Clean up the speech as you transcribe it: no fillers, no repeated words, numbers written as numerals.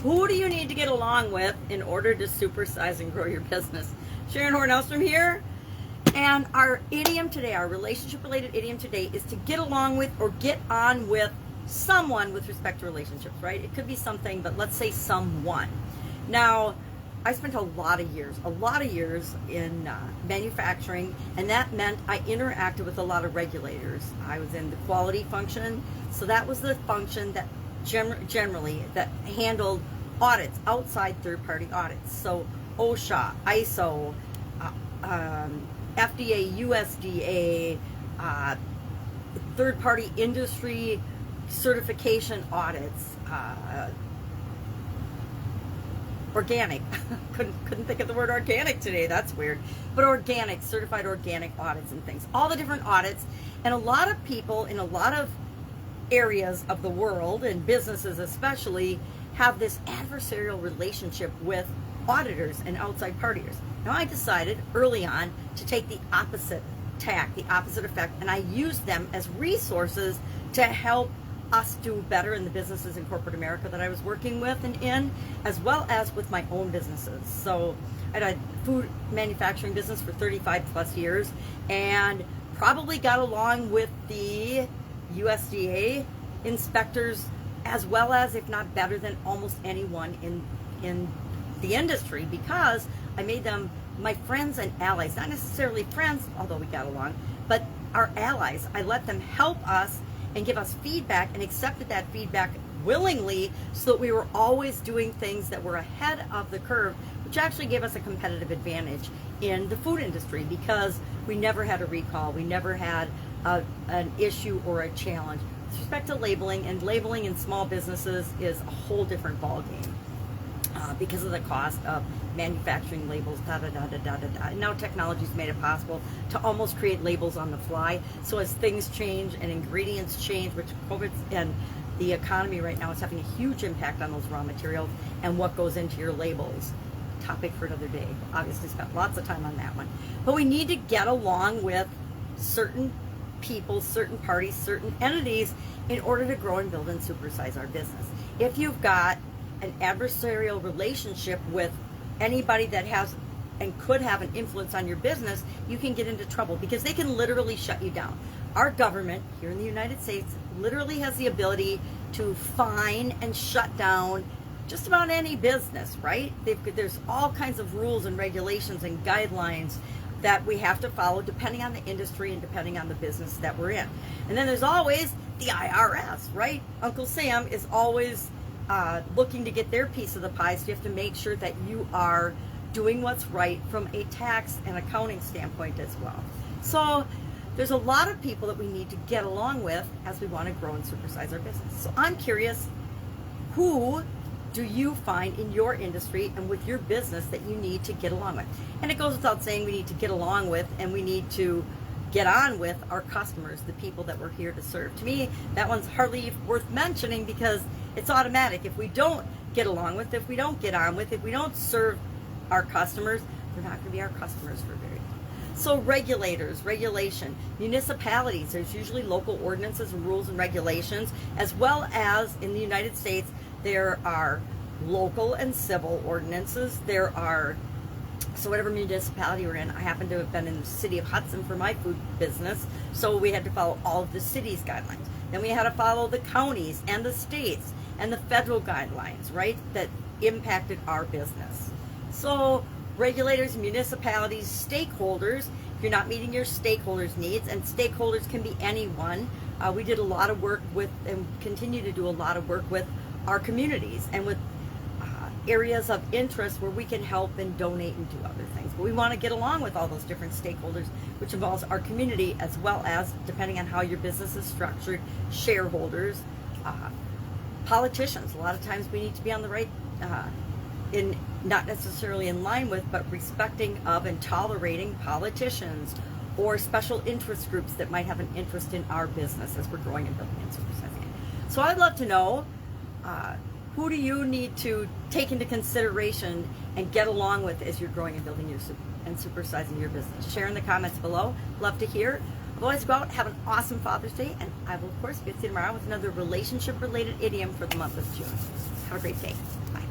Who do you need to get along with in order to supersize and grow your business? Sharon Horne-Ellstrom here. And our idiom today, our relationship-related idiom today is to get along with or get on with someone with respect to relationships, right? It could be something, but let's say someone. Now, I spent a lot of years in manufacturing, and that meant I interacted with a lot of regulators. I was in the quality function, so that was the function that generally that handled audits, outside third-party audits. So OSHA, ISO, FDA, USDA, third-party industry certification audits, organic. couldn't think of the word organic today. That's weird. But organic, certified organic audits and things. All the different audits. And a lot of people in a lot of areas of the world, and businesses especially, have this adversarial relationship with auditors and outside parties. Now, I decided early on to take the opposite tack, the opposite effect, and I used them as resources to help us do better in the businesses in corporate America that I was working with and in, as well as with my own businesses. So I had a food manufacturing business for 35 plus years and probably got along with the USDA inspectors as well as, if not better than, almost anyone in the industry, because I made them my friends and allies. Not necessarily friends, although we got along, but our allies. I let them help us and give us feedback, and accepted that feedback willingly, so that we were always doing things that were ahead of the curve, which actually gave us a competitive advantage in the food industry, because we never had a recall, we never had an issue or a challenge. With respect to labeling, and labeling in small businesses is a whole different ballgame. Because of the cost of manufacturing labels, And now technology's made it possible to almost create labels on the fly. So as things change and ingredients change, which COVID and the economy right now is having a huge impact on those raw materials and what goes into your labels. Topic for another day. Obviously spent lots of time on that one. But we need to get along with certain people, certain parties, certain entities in order to grow and build and supersize our business. If you've got an adversarial relationship with anybody that has and could have an influence on your business, you can get into trouble, because they can literally shut you down. Our government here in the United States literally has the ability to fine and shut down just about any business, right? There's all kinds of rules and regulations and guidelines that we have to follow depending on the industry and depending on the business that we're in. And then there's always the IRS, right? Uncle Sam is always looking to get their piece of the pie, so you have to make sure that you are doing what's right from a tax and accounting standpoint as well. So there's a lot of people that we need to get along with as we want to grow and supersize our business. So I'm curious, who do you find in your industry and with your business that you need to get along with? And it goes without saying, we need to get along with and we need to get on with our customers, the people that we're here to serve. To me, that one's hardly worth mentioning, because it's automatic. If we don't get along with, if we don't get on with, if we don't serve our customers, they're not going to be our customers for very long. So regulators, regulation, municipalities, there's usually local ordinances and rules and regulations, as well as in the United States, there are local and civil ordinances. There are, so whatever municipality we're in, I happen to have been in the city of Hudson for my food business, so we had to follow all of the city's guidelines. Then we had to follow the counties and the states and the federal guidelines, right, that impacted our business. So regulators, municipalities, stakeholders, if you're not meeting your stakeholders' needs, and stakeholders can be anyone, we did a lot of work with, and continue to do a lot of work with, our communities and with areas of interest where we can help and donate and do other things. But we want to get along with all those different stakeholders, which involves our community, as well as, depending on how your business is structured, shareholders, politicians. A lot of times we need to be on the right, in not necessarily in line with, but respecting of and tolerating politicians or special interest groups that might have an interest in our business as we're growing and building and supersizing it. So I'd love to know, who do you need to take into consideration and get along with as you're growing and building and supersizing your business? Share in the comments below. Love to hear. Otherwise, go out, have an awesome Father's Day, and I will, of course, be with you tomorrow with another relationship-related idiom for the month of June. Have a great day. Bye.